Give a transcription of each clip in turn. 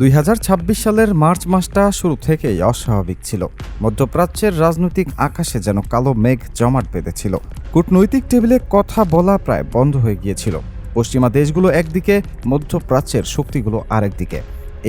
2026 সালের মার্চ মাসটা শুরু থেকেই অস্বাভাবিক ছিল। মধ্যপ্রাচ্যের রাজনৈতিক আকাশে যেন কালো মেঘ জমাট বেঁধেছিল। কূটনৈতিক টেবিলে কথা বলা প্রায় বন্ধ হয়ে গিয়েছিল। পশ্চিমা দেশগুলো একদিকে, মধ্যপ্রাচ্যের শক্তিগুলো আরেকদিকে।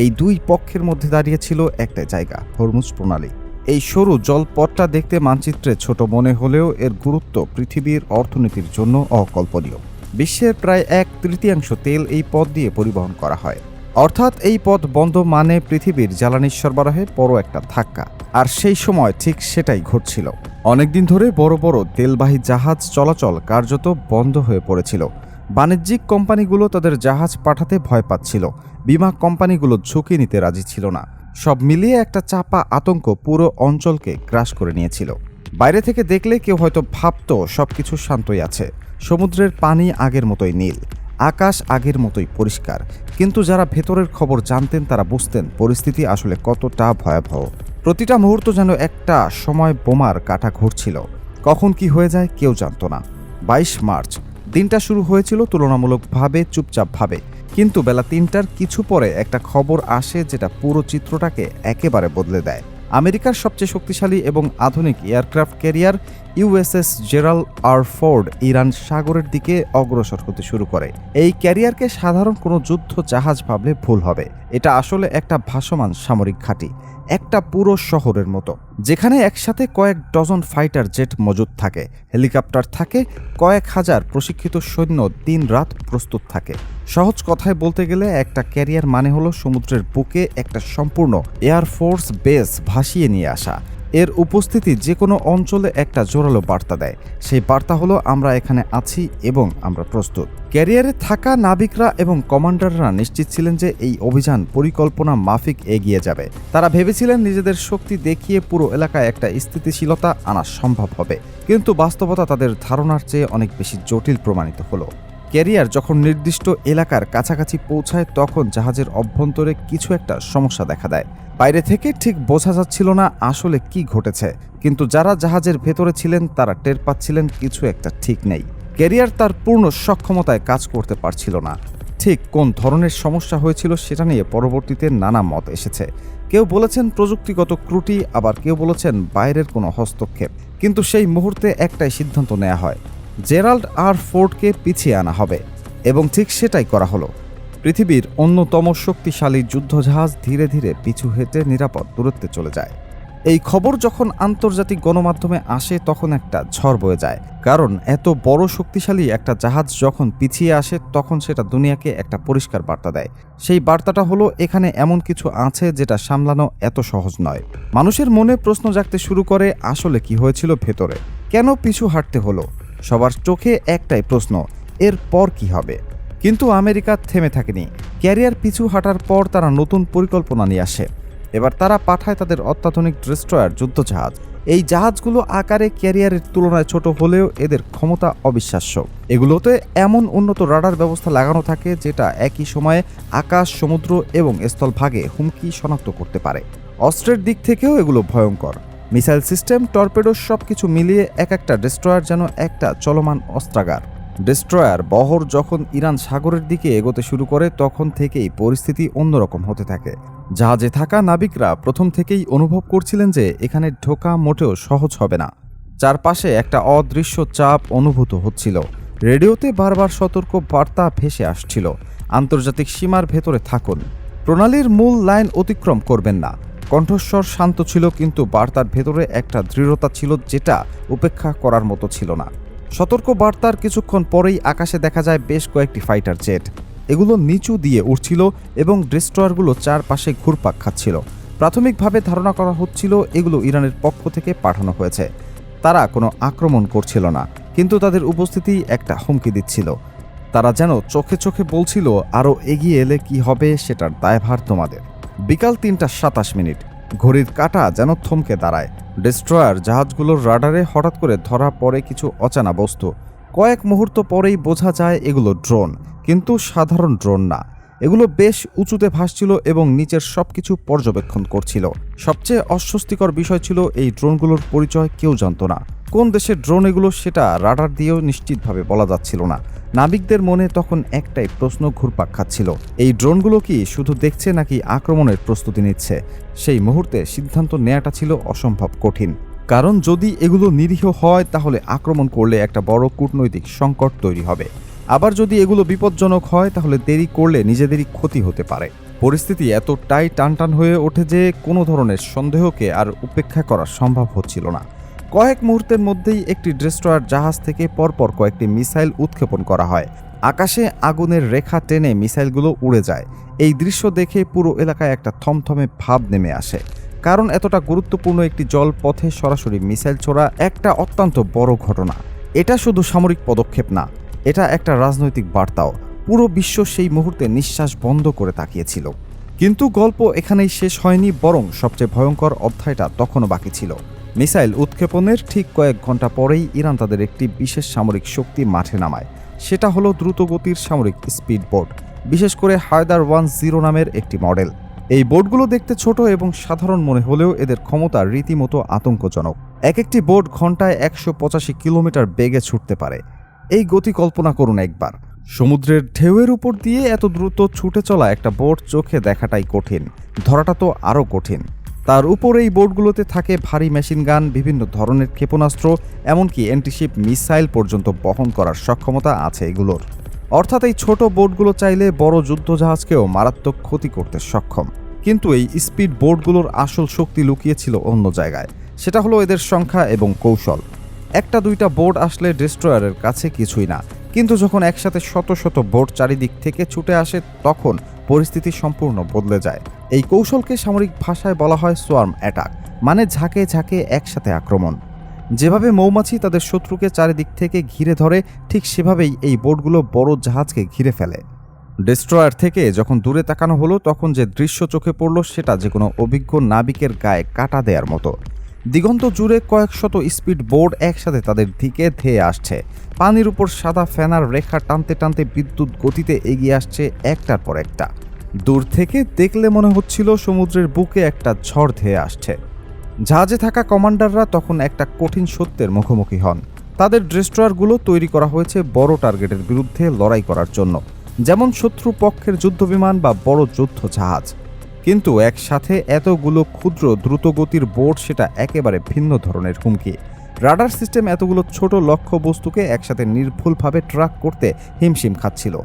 এই দুই পক্ষের মধ্যে দাঁড়িয়েছিল একটা জায়গা, হরমুজ প্রণালী। এই সরু জলপথটা দেখতে মানচিত্রে ছোট মনে হলেও এর গুরুত্ব পৃথিবীর অর্থনীতির জন্য অকল্পনীয়। বিশ্বের প্রায় 1/3 তেল এই পথ দিয়ে পরিবহন করা হয়। অর্থাৎ এই পথ বন্ধ মানে পৃথিবীর জ্বালানির সরবরাহে বড় একটা ধাক্কা। আর সেই সময় ঠিক সেটাই ঘটছিল। অনেকদিন ধরে বড় বড় তেলবাহী জাহাজ চলাচল কার্যত বন্ধ হয়ে পড়েছিল। বাণিজ্যিক কোম্পানিগুলো তাদের জাহাজ পাঠাতে ভয় পাচ্ছিল। বিমা কোম্পানিগুলো ঝুঁকি নিতে রাজি ছিল না। সব মিলিয়ে একটা চাপা আতঙ্ক পুরো অঞ্চলকে গ্রাস করে নিয়েছিল। বাইরে থেকে দেখলে কেউ হয়তো ভাবতো সবকিছু শান্তই আছে। সমুদ্রের পানি আগের মতোই নীল, আকাশ আগের মতোই পরিষ্কার। কিন্তু যারা ভেতরের খবর জানতেন তারা বুঝতেন পরিস্থিতি আসলে কতটা ভয়াবহ। প্রতিটা মুহূর্ত যেন একটা সময় বোমার কাঁটা ঘুরছিল। কখন কি হয়ে যায় কেউ জানত না। 22 মার্চ দিনটা শুরু হয়েছিল তুলনামূলকভাবে চুপচাপভাবে, কিন্তু বেলা 3টার কিছু পরে একটা খবর আসে যেটা পুরো চিত্রটাকে একেবারে বদলে দেয়। আমেরিকার সবচেয়ে শক্তিশালী এবং আধুনিক aircraft carrier USS Gerald R Ford Iran সাগরের দিকে অগ্রসর হতে শুরু করে। এই ক্যারিয়ারকে সাধারণ কোনো যুদ্ধ জাহাজ ভাবলে ভুল হবে। এটা আসলে একটা ভাসমান সামরিক ঘাঁটি, একটা পুরো শহরের মতো, যেখানে একসাথে কয়েক ডজন ফাইটার জেট মজুদ থাকে, হেলিকপ্টার থাকে, কয়েক হাজার প্রশিক্ষিত সৈন্য দিন-রাত প্রস্তুত থাকে। সহজ কথায় বলতে গেলে একটা ক্যারিয়ার মানে হলো সমুদ্রের বুকে একটা সম্পূর্ণ এয়ারফোর্স বেস ভাসিয়ে নিয়ে আসা। এর উপস্থিতি যে কোনো অঞ্চলে একটা জোরালো বার্তা দেয়। সেই বার্তা হলো আমরা এখানে আছি এবং আমরা প্রস্তুত। ক্যারিয়ারে থাকা নাবিকরা এবং কমান্ডাররা নিশ্চিত ছিলেন যে এই অভিযান পরিকল্পনা মাফিক এগিয়ে যাবে। তারা ভেবেছিলেন নিজেদের শক্তি দেখিয়ে পুরো এলাকায় একটা স্থিতিশীলতা আনা সম্ভব হবে। কিন্তু বাস্তবতা তাদের ধারণার চেয়ে অনেক বেশি জটিল প্রমাণিত হলো। ক্যারিয়ার যখন নির্দিষ্ট এলাকার কাছাকাছি পৌঁছায় তখন জাহাজের অভ্যন্তরে কিছু একটা সমস্যা দেখা দেয়। বাইরে থেকে ঠিক বোঝা যাচ্ছিল না আসলে কি ঘটেছে, কিন্তু যারা জাহাজের ভেতরে ছিলেন তারা টের পাচ্ছিলেন কিছু একটা ঠিক নেই। ক্যারিয়ার তার পূর্ণ সক্ষমতায় কাজ করতে পারছিল না। ঠিক কোন ধরনের সমস্যা হয়েছিল সেটা নিয়ে পরবর্তীতে নানা মত এসেছে। কেউ বলেছেন প্রযুক্তিগত ত্রুটি, আবার কেউ বলেছেন বাইরের কোনো হস্তক্ষেপ। কিন্তু সেই মুহূর্তে একটাই সিদ্ধান্ত নেওয়া হয়, জেরাল্ড আর ফোর্ডকে পিছিয়ে আনা হবে। এবং ঠিক সেটাই করা হলো। পৃথিবীর অন্যতম শক্তিশালী যুদ্ধজাহাজ ধীরে ধীরে পিছু হেঁটে নিরাপদ দূরত্বে চলে যায়। এই খবর যখন আন্তর্জাতিক গণমাধ্যমে আসে তখন একটা ঝড় বয়ে যায়। কারণ এত বড় শক্তিশালী একটা জাহাজ যখন পিছিয়ে আসে তখন সেটা দুনিয়াকে একটা পরিষ্কার বার্তা দেয়। সেই বার্তাটা হলো এখানে এমন কিছু আছে যেটা সামলানো এত সহজ নয়। মানুষের মনে প্রশ্ন জাগতে শুরু করে, আসলে কি হয়েছিল ভেতরে, কেন পিছু হাঁটতে হলো। সবার চোখে একটাই প্রশ্ন, এর পর কি হবে। কিন্তু আমেরিকা থেমে থাকেনি। ক্যারিয়ার পিছু হাঁটার পর তারা নতুন পরিকল্পনা নিয়ে আসে। এবার তারা পাঠায় তাদের অত্যাধুনিক ডেস্ট্রয়ার যুদ্ধজাহাজ। এই জাহাজগুলো আকারে ক্যারিয়ারের তুলনায় ছোট হলেও এদের ক্ষমতা অবিশ্বাস্য। এগুলোতে এমন উন্নত রাডার ব্যবস্থা লাগানো থাকে যেটা একই সময়ে আকাশ, সমুদ্র এবং স্থলভাগে হুমকি শনাক্ত করতে পারে। অস্ত্রের দিক থেকেও এগুলো ভয়ঙ্কর। মিসাইল সিস্টেম, টর্পেডো সবকিছু মিলিয়ে এক একটা ডেস্ট্রয়ার যেন একটা চলমান অস্ত্রাগার। ডেস্ট্রয়ার বহর যখন ইরান সাগরের দিকে এগোতে শুরু করে তখন থেকেই পরিস্থিতি অন্যরকম হতে থাকে। জাহাজে থাকা নাবিকরা প্রথম থেকেই অনুভব করছিলেন যে এখানে ঢোকা মোটেও সহজ হবে না। চারপাশে একটা অদৃশ্য চাপ অনুভূত হচ্ছিল। রেডিওতে বারবার সতর্ক বার্তা ভেসে আসছিল, আন্তর্জাতিক সীমার ভেতরে থাকুন, প্রণালীর মূল লাইন অতিক্রম করবেন না। কণ্ঠস্বর শান্ত ছিল, কিন্তু বার্তার ভেতরে একটা দৃঢ়তা ছিল যেটা উপেক্ষা করার মতো ছিল না। সতর্ক বার্তার কিছুক্ষণ পরেই আকাশে দেখা যায় বেশ কয়েকটি ফাইটার জেট। এগুলো নিচু দিয়ে উঠছিল এবং ডেস্ট্রয়ারগুলো চারপাশে ঘুরপাক খাচ্ছিল। প্রাথমিকভাবে ধারণা করা হচ্ছিল এগুলো ইরানের পক্ষ থেকে পাঠানো হয়েছে। তারা কোনো আক্রমণ করছিল না, কিন্তু তাদের উপস্থিতি একটা হুমকি দিচ্ছিল। তারা যেন চোখে চোখে বলছিল, আরও এগিয়ে এলে কি হবে সেটার দায়ভার তোমাদের। বিকাল 3:27। ঘড়ির কাঁটা যেন থমকে দাঁড়ায়। ডেস্ট্রয়ার জাহাজগুলোর রাডারে হঠাৎ করে ধরা পড়ে কিছু অজানা বস্তু। কয়েক মুহূর্ত পরেই বোঝা যায় এগুলো ড্রোন, কিন্তু সাধারণ ড্রোন না। এগুলো বেশ উঁচুতে ভাসছিল এবং নিচের সবকিছু পর্যবেক্ষণ করছিল। সবচেয়ে অস্বস্তিকর বিষয় ছিল এই ড্রোনগুলোর পরিচয় কেউ জানত না। কোন দেশের ড্রোন এগুলো সেটা রাডার দিয়েও নিশ্চিতভাবে বলা যাচ্ছিল না। নাবিকদের মনে তখন একটাই প্রশ্ন ঘুরপাক খাচ্ছিল, এই ড্রোনগুলো কি শুধু দেখছে নাকি আক্রমণের প্রস্তুতি নিচ্ছে? সেই মুহূর্তে সিদ্ধান্ত নেওয়াটা ছিল অসম্ভব কঠিন, কারণ যদি এগুলো নিরীহ হয় তাহলে আক্রমণ করলে একটা বড় কূটনৈতিক সংকট তৈরি হবে। আবার যদি এগুলো বিপজ্জনক হয় তাহলে দেরি করলে নিজেদেরই ক্ষতি হতে পারে। পরিস্থিতি এতটাই টানটান হয়ে ওঠে যে কোনো ধরনের সন্দেহকে আর উপেক্ষা করা সম্ভব হচ্ছিল না। কয়েক মুহূর্তের মধ্যেই একটি ডেস্ট্রয়ার জাহাজ থেকে পরপর কয়েকটি মিসাইল উৎক্ষেপণ করা হয়। আকাশে আগুনের রেখা টেনে মিসাইলগুলো উড়ে যায়। এই দৃশ্য দেখে পুরো এলাকায় একটা থমথমে ভাব নেমে আসে, কারণ এতটা গুরুত্বপূর্ণ একটি জলপথে সরাসরি মিসাইল ছোড়া একটা অত্যন্ত বড় ঘটনা। এটা শুধু সামরিক পদক্ষেপ না, এটা একটা রাজনৈতিক বার্তাও। পুরো বিশ্ব সেই মুহূর্তে নিঃশ্বাস বন্ধ করে তাকিয়েছিল। কিন্তু গল্প এখানেই শেষ হয়নি, বরং সবচেয়ে ভয়ঙ্কর অধ্যায়টা তখনও বাকি ছিল। মিসাইল উৎক্ষেপণের ঠিক কয়েক ঘন্টা পরেই ইরান তাদের একটি বিশেষ সামরিক শক্তি মাঠে নামায়। সেটা হলো দ্রুতগতির সামরিক স্পিড বোট, বিশেষ করে হায়দার 10 নামের একটি মডেল। এই বোটগুলো দেখতে ছোট এবং সাধারণ মনে হলেও এদের ক্ষমতা রীতিমতো আতঙ্কজনক। এক একটি বোট ঘন্টায় 185 কিলোমিটার বেগে ছুটতে পারে। এই গতি কল্পনা করুন একবার। সমুদ্রের ঢেউয়ের উপর দিয়ে এত দ্রুত ছুটে চলা একটা বোট চোখে দেখাটাই কঠিন, ধরাটা তো আরও কঠিন। তার উপর এই বোটগুলোতে থাকে ভারী মেশিনগান, বিভিন্ন ধরনের ক্ষেপণাস্ত্র, এমনকি অ্যান্টিশিপ মিসাইল পর্যন্ত বহন করার সক্ষমতা আছে এগুলোর। অর্থাৎ এই ছোট বোটগুলো চাইলে বড় যুদ্ধজাহাজকেও মারাত্মক ক্ষতি করতে সক্ষম। কিন্তু এই স্পিড বোটগুলোর আসল শক্তি লুকিয়েছিল অন্য জায়গায়। সেটা হলো এদের সংখ্যা এবং কৌশল। একটা দুইটা বোট আসলে ডেস্ট্রয়ারের কাছে কিছুই না, কিন্তু যখন একসাথে শত শত বোট চারিদিক থেকে ছুটে আসে তখন পরিস্থিতি সম্পূর্ণ বদলে যায়। এই কৌশলকে সামরিক ভাষায় বলা হয় সোয়ার্ম অ্যাটাক, মানে ঝাঁকে ঝাঁকে একসাথে আক্রমণ। যেভাবে মৌমাছি তাদের শত্রুকে চারিদিক থেকে ঘিরে ধরে, ঠিক সেভাবেই এই বোটগুলো বড় জাহাজকে ঘিরে ফেলে। ডেস্ট্রয়ার থেকে যখন দূরে তাকানো হলো তখন যে দৃশ্য চোখে পড়ল সেটা যে কোনো অভিজ্ঞ নাবিকের গায়ে কাটা দেওয়ার মতো। দিগন্ত জুড়ে কয়েক শত স্পিড বোট একসাথে তাদের দিকে ধেয়ে আসছে। পানির উপর সাদা ফেনার রেখা টানতে টানতে বিদ্যুৎ গতিতে এগিয়ে আসছে একটার পর একটা। দূর থেকে দেখলে মনে হচ্ছিল সমুদ্রের বুকে একটা ঝড় ধেয়ে আসছে। জাহাজে থাকা কমান্ডাররা তখন একটা কঠিন সত্যের মুখোমুখি হন। তাদের ডেস্ট্রয়ারগুলো তৈরি করা হয়েছে বড় টার্গেটের বিরুদ্ধে লড়াই করার জন্য, যেমন শত্রু পক্ষের যুদ্ধবিমান বা বড় যুদ্ধ জাহাজ। কিন্তু একসাথে এতগুলো ক্ষুদ্র দ্রুতগতির বোট সেটা একেবারে ভিন্ন ধরনের হুমকি। রাডার সিস্টেম এতগুলো ছোট লক্ষ্য বস্তুকে একসাথে নির্ভুলভাবে ট্র্যাক করতে হিমশিম খাচ্ছিল।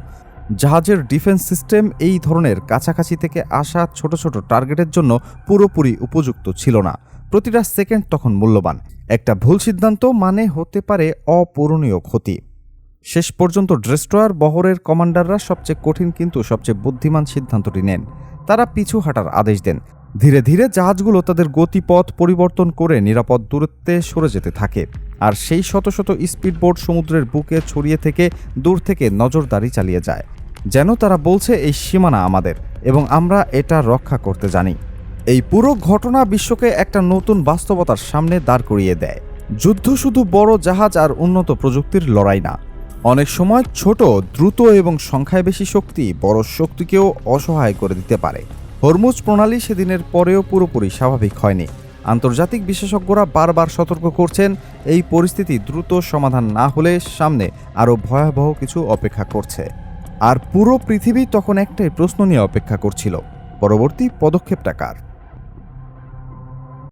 জাহাজের ডিফেন্স সিস্টেম এই ধরনের কাছাকাছি থেকে আসা ছোট ছোট টার্গেটের জন্য পুরোপুরি উপযুক্ত ছিল না। প্রতিটা সেকেন্ড তখন মূল্যবান। একটা ভুল সিদ্ধান্ত মানে হতে পারে অপূরণীয় ক্ষতি। শেষ পর্যন্ত ডেস্ট্রয়ার বহরের কমান্ডাররা সবচেয়ে কঠিন কিন্তু সবচেয়ে বুদ্ধিমান সিদ্ধান্তটি নেন। তারা পিছু হাঁটার আদেশ দেন। ধীরে ধীরে জাহাজগুলো তাদের গতিপথ পরিবর্তন করে নিরাপদ দূরত্বে সরে যেতে থাকে। আর সেই শত শত স্পিডবোট সমুদ্রের বুকে ছড়িয়ে থেকে দূর থেকে নজরদারি চালিয়ে যায়, যেন তারা বলছে এই সীমানা আমাদের এবং আমরা এটা রক্ষা করতে জানি। এই পুরো ঘটনা বিশ্বকে একটা নতুন বাস্তবতার সামনে দাঁড় করিয়ে দেয়। যুদ্ধ শুধু বড় জাহাজ আর উন্নত প্রযুক্তির লড়াই না। অনেক সময় ছোট, দ্রুত এবং সংখ্যায় বেশি শক্তি বড় শক্তিকেও অসহায় করে দিতে পারে। হরমুজ প্রণালী সেদিনের পরেও পুরোপুরি স্বাভাবিক হয়নি। আন্তর্জাতিক বিশেষজ্ঞরা বারবার সতর্ক করছেন, এই পরিস্থিতি দ্রুত সমাধান না হলে সামনে আরও ভয়াবহ কিছু অপেক্ষা করছে। আর পুরো পৃথিবী তখন একটাই প্রশ্ন নিয়ে অপেক্ষা করছিল, পরবর্তী পদক্ষেপটা কার।